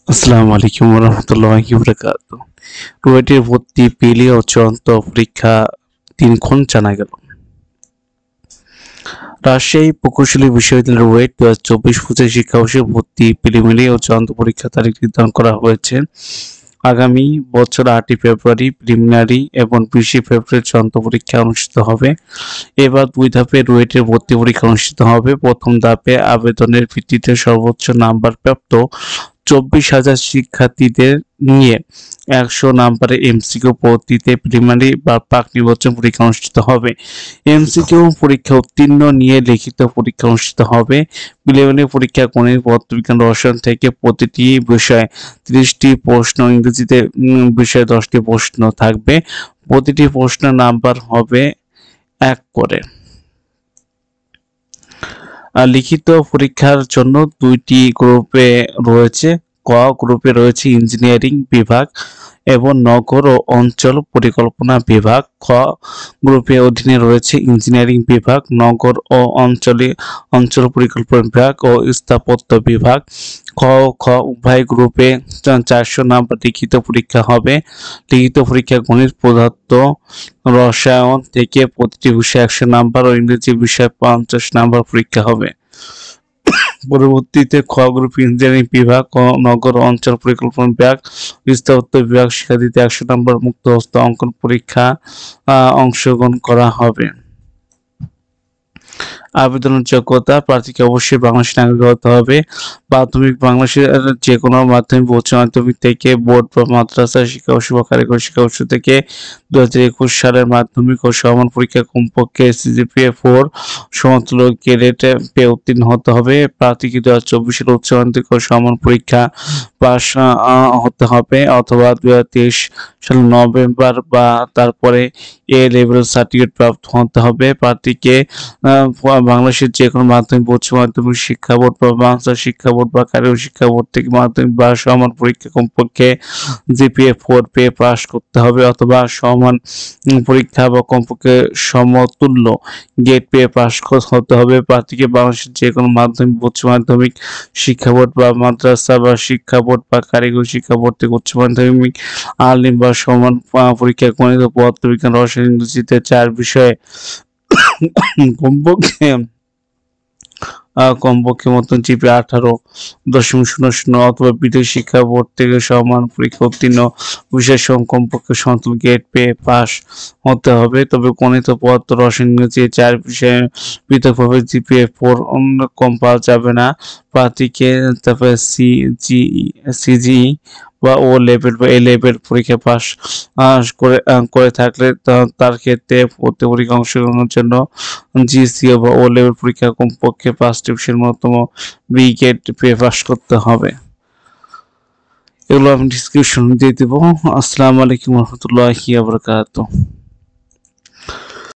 আসসালামু আলাইকুম রহমতুল্লাহি বারাকাতুহু। রুয়েটের ভর্তি পেলে ও চূড়ান্ত পরীক্ষা দিনক্ষণ জানা গেল। রাজশাহী প্রকৌশলী বিশ্ববিদ্যালয়ের রুয়েট 2024-25 শিক্ষাবর্ষে ভর্তি প্রিলিমিনারি ও চূড়ান্ত পরীক্ষার তারিখ নির্ধারণ করা হয়েছে। আগামী বছর 8 ফেব্রুয়ারি প্রিলিমিনারি এবং 20 ফেব্রুয়ারি চূড়ান্ত পরীক্ষা অনুষ্ঠিত হবে। এবার 2 ধাপে রুয়েটের ভর্তি পরীক্ষা অনুষ্ঠিত হবে। প্রথম ধাপে আবেদনের ভিত্তিতে সর্বোচ্চ নাম্বার প্রাপ্ত 24,000 শিক্ষার্থীদের নিয়ে 100 নাম্বারের এমসিকিউ পদ্ধতিতে প্রিলিমিনারি বা প্রাক নির্বাচন পরীক্ষা অনুষ্ঠিত হবে। এমসিকিউ পরীক্ষা উত্তীর্ণ নিয়ে লিখিত পরীক্ষা অনুষ্ঠিত হবে। প্রিলিমিনারি পরীক্ষা গণিত, পদার্থবিজ্ঞান, রসায়ন থেকে প্রতিটি বিষয়ে 30টি প্রশ্ন, ইংরেজিতে বিষয়ে 10টি প্রশ্ন থাকবে। প্রতিটি প্রশ্নের নাম্বার হবে 1 করে। লিখিত পরীক্ষার জন্য 2টি গ্রুপে রয়েছে। ক গ্রুপে রয়েছে ইঞ্জিনিয়ারিং বিভাগ এবং নগর ও অঞ্চল পরিকল্পনা বিভাগ। খ গ্রুপের অধীনে রয়েছে ইঞ্জিনিয়ারিং বিভাগ, নগর ও অঞ্চল পরিকল্পনা বিভাগ ও স্থাপত্য বিভাগ। খ খ উভয় গ্রুপে 400 নাম্বার লিখিত পরীক্ষা হবে। লিখিত পরীক্ষা গণিত, পদার্থ, রসায়ন থেকে প্রতিটি বিষয়ে 100 নাম্বার ও ইংরেজি বিষয়ে 50 নাম্বার পরীক্ষা হবে। পরবর্তীতে খ গ্রুপ ইঞ্জিনিয়ারিং বিভাগ ও নগর অঞ্চল পরিকল্পনা বিভাগ, স্থাপত্য বিভাগ শিক্ষার্থীদের 100 নম্বর মুক্ত হস্ত অঙ্কন পরীক্ষা অংশগ্রহণ করা হবে। আবেদনের যোগ্যতা: প্রার্থীকে অবশ্যই বাংলাদেশের নাগরিক হতে হবে। প্রাথমিক বাংলাদেশের যে কোনো মাধ্যমিক, উচ্চ মাধ্যমিক থেকে বোর্ড বা মাদ্রাসা শিক্ষাবর্ষ বা কারিগরি শিক্ষাবর্ষ থেকে 2021 সালের মাধ্যমিক ও সমান পরীক্ষা কমপক্ষে সিজিপিএ 4 সমতুল্য গ্রেড পেয়ে উত্তীর্ণ হতে হবে। প্রার্থীকে 2024 সালের উচ্চ মাধ্যমিক ও সমান পরীক্ষা পাস হতে হবে অথবা 2023 সালের নভেম্বর বা তারপরে এ লেভেল সার্টিফিকেট প্রাপ্ত হতে হবে। প্রার্থীকে বাংলাদেশের যে কোনো মাধ্যমিক, উচ্চ মাধ্যমিক শিক্ষা বোর্ড বা বাংলাদেশ শিক্ষা বোর্ড বা কারিগরি শিক্ষা বোর্ড থেকে মাধ্যমিক বা সমান পরীক্ষা কমপক্ষে জিপিএ 4 পেয়ে পাস করতে হবে অথবা সমান পরীক্ষা বা কমপক্ষে সমতুল্য গ্রেড পেয়ে পাস হতে হবে। প্রার্থীকে বাংলাদেশের যে কোনো মাধ্যমিক, উচ্চ মাধ্যমিক শিক্ষা বোর্ড বা মাদ্রাসা বা শিক্ষা বোর্ড বা কারিগরি শিক্ষা বোর্ড থেকে উচ্চ মাধ্যমিক আলিম বা সমান পরীক্ষা গণিত, পদার্থবিজ্ঞান, রসায়ন, ইংরেজিতে 4 বিষয়ে কমপক্ষে মতন জিপিএ 18.00 অথবা বিদেশি শিক্ষা বোর্ড থেকে সমান পরীক্ষা উত্তীর্ণ বিষয় কমপক্ষে সমতুল্য গ্রেড পেয়ে পাস হতে হবে। তবে গণিত, পদার্থ, রসায়ন, ইংরেজি 4 বিষয়ে পৃথকভাবে জিপিএ 4 কম পাওয়া যাবে না। প্রার্থীকে তারপরে সিজিই বা ও লেভেল বা এ লেভেল পরীক্ষা পাস করে থাকলে তার ক্ষেত্রে ভর্তি পরীক্ষা অংশগ্রহণের জন্য জিসিও বা ও লেভেল পরীক্ষা কমপক্ষে 5 ডিভিশন ন্যূনতম বি গ্রেড পেয়ে পাস করতে হবে। এগুলো আমি ডিসক্রিপশন দিয়ে দেবো। আসসালামু আলাইকুম রহমতুল্লাহি ওয়া বারাকাতুহু।